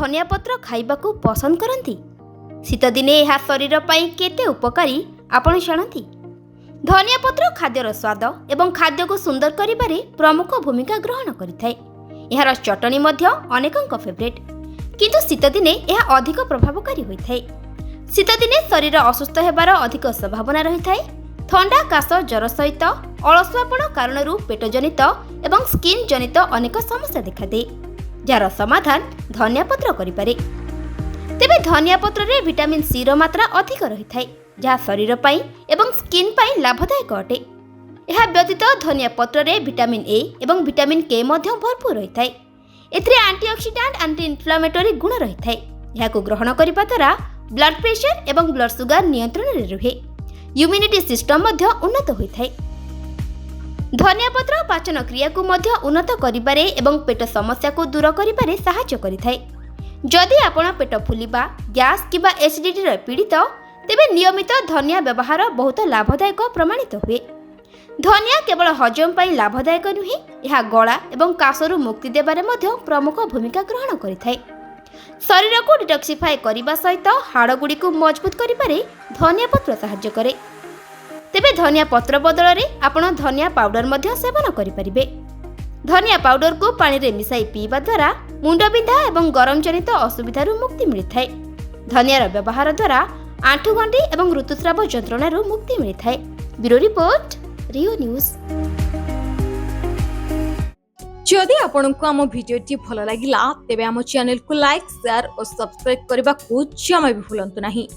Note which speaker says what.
Speaker 1: धनिया पत्र खाइबाकू पसंद करती? शीत दिने यह शरीर पर केते उपकारी आपण जानती? धनिया पत्र खाद्यर स्वाद एवं खाद्य को सुंदर करिबारे प्रमुख भूमिका ग्रहण करिथाय। यार चटनी मध्य अनेकंक फेवरेट, किंतु शीत दिने यह अधिक प्रभावकारी होइथाय। शीत दिने शरीर असुस्थ हेबार अधिक संभावना रहिथाय। थंडा काश ज्वर सहित अलसुआपण कारणरू पेट जनित एवं स्किन जनित अनेक समस्या देखा जार समाधान धनिया पत्र करिपारे। तेबे धनिया पत्र रे विटामिन सी रो मात्रा अधिक रहिथाय, जहाँ शरीर पाई एवं स्किन पाई लाभदायक अटे। यह व्यतीत धनिया पत्र रे विटामिन ए एवं विटामिन के मध्य भरपूर रहिथाय। एथिरे एंटीऑक्सीडेंट एंटी इन्फ्लेमेटरी गुण रहिथाय। याको ग्रहण करिबा द्वारा ब्लड प्रेशर एवं ब्लड सुगर नियंत्रण रे रहे। इम्यूनिटी सिस्टम मध्य उन्नत होइथाय। धनिया पत्र पाचन क्रिया को मध्य उन्नत करिबारे एवं पेट समस्या को दूर करिबारे सहायता करिथाय। जदि आपण पेट फुलिबा, गैस किबा एसिडिटी रे पीड़ित, तेबे नियमित धनिया व्यवहार बहुत लाभदायक प्रमाणित हुए। धनिया केवल हजम पाई लाभदायक नुहे, यह गला एवं काशरू मुक्ति देबारे मध्य प्रमुख भूमिका ग्रहण करिथाय। शरीर को डिटॉक्सिफाई करिबा सहित हाड़ गुडी को मजबूत करिबारे धनिया पत्र सहायता करे। तेबे धनिया पत्र बदल रे आपण धनिया पाउडर मध्य सेवन करिपारिबे। धनिया पाउडर को पानी रे मिसाई पीबा द्वारा मुंडबिंधा एवं गरम जनित असुविधारू मुक्ति मिलिथाय। धनियार व्यवहार द्वारा आंठुगंडी एवं ऋतुस्राव जंत्रणारू मुक्ति मिलिथाय। ब्यूरो रिपोर्ट, रियो न्यूज।
Speaker 2: जदि आपंक आम भिडी भल लगा तेब आम चैनल को लाइक, शेयर और सब्सक्राइब करने को जमा भी भूलु नहीं।